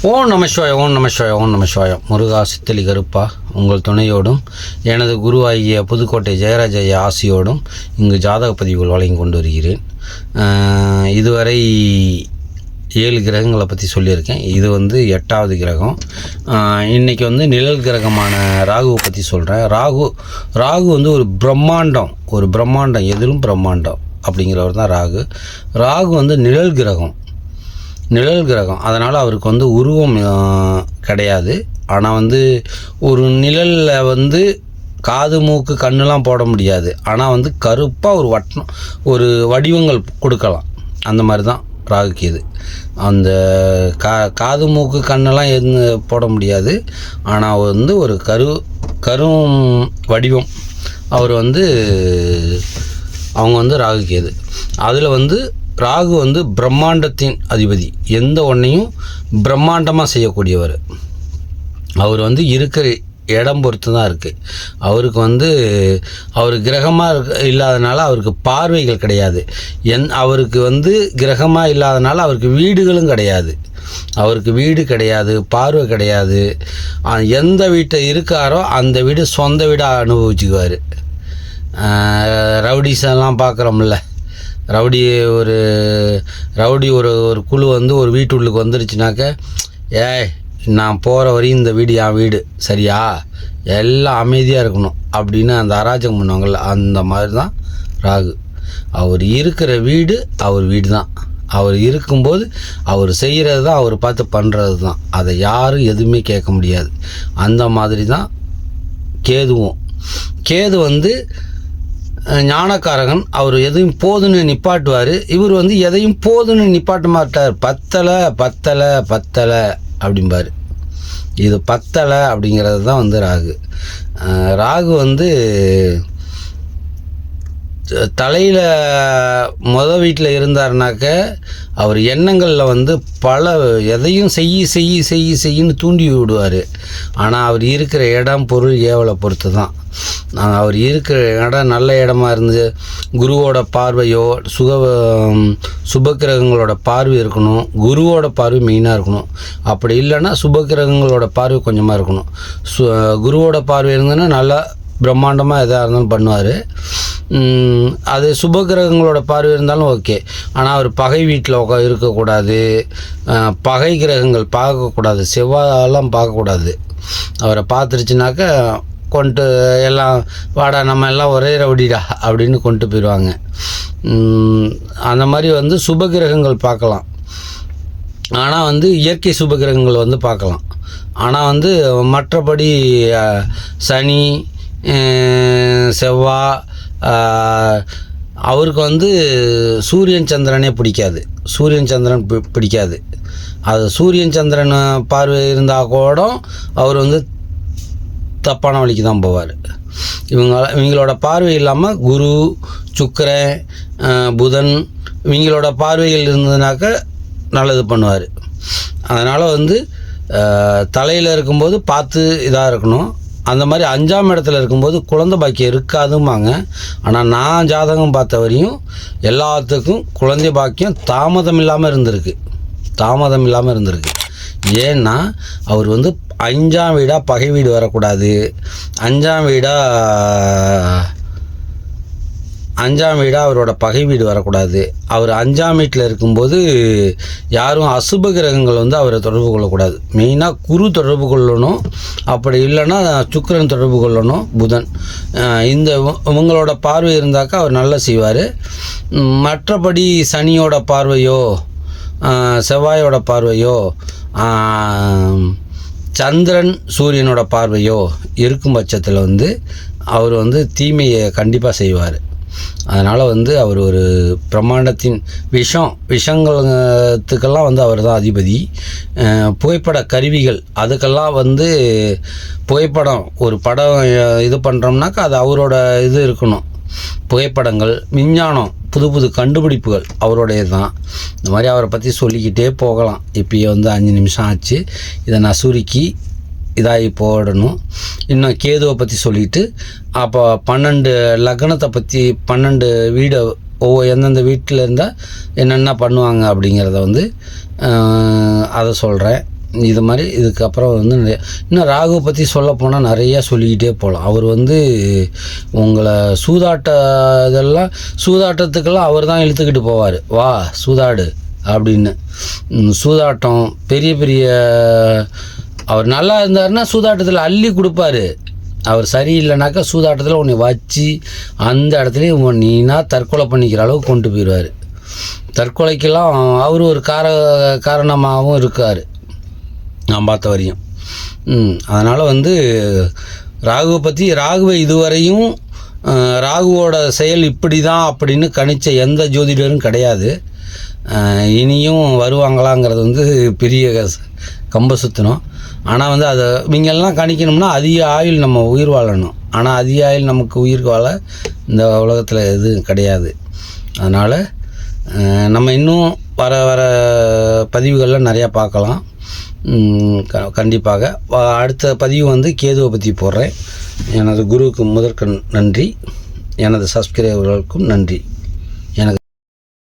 ஓம் நம சிவாய, ஓம் நம சிவாய, ஓம் நம சிவாய. முருகா சித்தலி கருப்பா உங்கள் துணையோடும் எனது குருவாகிய புதுக்கோட்டை ஜெயராஜைய ஆசியோடும் இங்கு ஜாதக பதிவுகள் வழங்கி கொண்டு வருகிறேன். இதுவரை 7 கிரகங்களை பற்றி சொல்லியிருக்கேன். இது 8வது கிரகம். இன்றைக்கி நிழல் கிரகமான ராகுவை பற்றி சொல்கிறேன். ராகு ஒரு பிரம்மாண்டம் எதிலும் பிரம்மாண்டம் அப்படிங்கிறவர் தான் ராகு. ராகு நிழல் கிரகம். அதனால் அவருக்கு உருவம் கிடையாது. ஆனால் ஒரு நிழலில் காது மூக்கு கண்ணெலாம் போட முடியாது. ஆனால் கருப்பாக ஒரு வடிவங்கள் கொடுக்கலாம். அந்த மாதிரி தான் ராகுக்கு இது. அந்த காது மூக்கு கண்ணெல்லாம் எதுவும் போட முடியாது. ஆனால் ஒரு கரும் வடிவம் அவர் அவங்க ராகுக்கு இது. அதில் ராகு பிரம்மாண்டத்தின் அதிபதி. எந்த ஒன்றையும் பிரம்மாண்டமாக செய்யக்கூடியவர். அவர் இருக்கிற இடம் பொறுத்து தான் இருக்குது. அவருக்கு அவர் கிரகமாக இல்லாதனால அவருக்கு பார்வைகள் கிடையாது. அவருக்கு கிரகமாக இல்லாதனால அவருக்கு வீடுகளும் கிடையாது. அவருக்கு வீடு கிடையாது, பார்வை கிடையாது. எந்த வீட்டை இருக்காரோ அந்த வீடு சொந்த வீடாக அனுபவிச்சுக்குவார். ரவுடிஸெல்லாம் பார்க்குறோம்ல, ரவுடி ஒரு குழு ஒரு வீட்டுள்ளுக்கு வந்துருச்சுனாக்க, நான் போகிற வரையும் இந்த வீடு என் வீடு, சரியா, எல்லாம் அமைதியாக இருக்கணும் அப்படின்னு அந்த அராஜகம் பண்ணுவாங்கள்ல, அந்த மாதிரி தான் ராகு. அவர் இருக்கிற வீடு அவர் வீடு தான். அவர் இருக்கும்போது அவர் செய்கிறது தான், அவர் பார்த்து பண்ணுறது தான். அதை யாரும் எதுவுமே கேட்க முடியாது. அந்த மாதிரி தான் கேதுவும். கேது ஞானக்காரகன். அவர் எதையும் போதுன்னு நிப்பாட்டுவார். இவர் எதையும் போதுன்னு நிப்பாட்ட மாட்டார். பத்தலை அப்படிம்பார். இது பத்தலை அப்படிங்கிறது தான் ராகு. ராகு தலையில் வீட்டில் இருந்தார்னாக்க அவர் எண்ணங்களில் பல எதையும் செய்யின்னு தூண்டி விடுவார். ஆனால் அவர் இருக்கிற இடம் பொருள் ஏவலை பொறுத்து தான். அவர் இருக்கிற இடம் நல்ல இடமா இருந்து குருவோட பார்வையோ சுபக்கிரகங்களோட பார்வை இருக்கணும். குருவோட பார்வை மெயினாக இருக்கணும். அப்படி இல்லைன்னா சுபக்கிரகங்களோட பார்வை கொஞ்சமாக இருக்கணும். குருவோட பார்வை இருந்ததுன்னா நல்லா பிரம்மாண்டமாக எதாக இருந்தாலும் பண்ணுவார். அது சுபகிரகங்களோட பார்வை இருந்தாலும் ஓகே. ஆனால் அவர் பகை வீட்டில் இருக்கக்கூடாது. பகை கிரகங்கள் பார்க்கக்கூடாது. செவ்வாயெல்லாம் பார்க்கக்கூடாது. அவரை பார்த்துருச்சுனாக்க கொண்டு எல்லாம் வாடா நம்ம எல்லாம் ஒரே ரவுடிடா அப்படின்னு கொண்டு போயிடுவாங்க. அந்த மாதிரி சுபகிரகங்கள் பார்க்கலாம். ஆனால் இயற்கை சுபகிரகங்கள் பார்க்கலாம். ஆனால் மற்றபடி சனி செவ்வாய் அவருக்கு சூரியன் சந்திரனே பிடிக்காது. சூரியன் சந்திரன் பிடிக்காது. அது சூரியன் சந்திரன் பார்வை இருந்தால் கூட அவர் தப்பான வழிக்கு தான் போவார். இவங்களோட பார்வை இல்லாமல் குரு சுக்கிரன் புதன் இவங்களோட பார்வைகள் இருந்ததுனாக்க நல்லது பண்ணுவார். அதனால் தலையில் இருக்கும்போது பார்த்து இதாக இருக்கணும். அந்த மாதிரி 5ஆம் இடத்துல இருக்கும்போது குழந்தை பாக்கியம் இருக்காதும்பாங்க. ஆனால் நான் ஜாதகம் பார்த்த வரையும் எல்லாத்துக்கும் குழந்தை பாக்கியம் தாமதம் இல்லாமல் இருந்திருக்கு. ஏன்னா அவர் 5ஆம் வீடாக பகை வீடு வரக்கூடாது. 5ஆம் வீடாக அவரோட பகை வீடு வரக்கூடாது. அவர் 5ஆம் வீட்டில் இருக்கும்போது யாரும் அசுப கிரகங்கள் அவரை தொடர்பு கொள்ளக்கூடாது. மெயினாக குரு தொடர்பு கொள்ளணும். அப்படி இல்லைன்னா சுக்கிரன் தொடர்பு கொள்ளணும், புதன். இவங்களோட பார்வை இருந்தாக்கா அவர் நல்லா செய்வார். மற்றபடி சனியோட பார்வையோ செவ்வாயோட பார்வையோ சந்திரன் சூரியனோட பார்வையோ இருக்கும் பட்சத்தில் அவர் தீமையை கண்டிப்பாக செய்வார். அதனால் அவர் ஒரு பிரம்மாண்டத்தின் விஷயங்களுக்கெல்லாம் அவர் தான் அதிபதி. புகைப்பட கருவிகள் அதுக்கெல்லாம் புகைப்படம் ஒரு படம் இது பண்ணுறோம்னாக்கா அது அவரோட இது இருக்கணும். புகைப்படங்கள், விஞ்ஞானம், புது கண்டுபிடிப்புகள் அவருடைய தான். இந்த மாதிரி அவரை பற்றி சொல்லிக்கிட்டே போகலாம். இப்போயே 5 நிமிஷம் ஆச்சு. இதை நான் சுருக்கி இதாகி போடணும். இன்னும் கேதுவை பற்றி சொல்லிவிட்டு அப்போ 12 லக்னத்தை பற்றி 12 வீடு எந்தெந்த வீட்டில் இருந்தால் என்னென்ன பண்ணுவாங்க அப்படிங்கிறத அதை சொல்கிறேன். இது மாதிரி இதுக்கப்புறம் வந்து இன்னும் ராகுவை பற்றி சொல்ல போனால் நிறையா சொல்லிக்கிட்டே போகலாம். அவர் வந்து உங்களை இதெல்லாம் சூதாட்டத்துக்கெல்லாம் அவர் தான் இழுத்துக்கிட்டு போவார். வா சூதாடு அப்படின்னு. சூதாட்டம் பெரிய பெரிய அவர் நல்லா இருந்தாருன்னா சூதாட்டத்தில் அள்ளி கொடுப்பாரு. அவர் சரியில்லைனாக்கா சூதாட்டத்தில் உன்னை வச்சு அந்த இடத்துலையும் நீனா தற்கொலை பண்ணிக்கிற அளவுக்கு கொண்டு போயிடுவார். தற்கொலைக்கெல்லாம் அவர் ஒரு காரணமாகவும் இருக்கார் நான் பார்த்த வரையும். அதனால் வந்து ராகுவை இதுவரையும் ராகுவோட செயல் இப்படி தான் அப்படின்னு கணித்த எந்த ஜோதிடரும் கிடையாது. இனியும் வருவாங்களாங்கிறது வந்து பெரிய கம்ப சுற்றணும். ஆனால் வந்து அதை இவங்கெல்லாம் கணிக்கணும்னா அதிக ஆயுள் நம்ம உயிர் வாழணும். ஆனால் அதிக ஆயுள் நமக்கு உயிர் வாழ இந்த உலகத்தில் எதுவும் கிடையாது. அதனால் நம்ம இன்னும் வர பதிவுகளில் நிறையா பார்க்கலாம். கண்டிப்பாக அடுத்த பதிவு வந்து கேதுவை பற்றி போடுறேன். எனது குருவுக்கு முதற்க நன்றி, எனது சப்ஸ்கிரைபர்களுக்கும் நன்றி.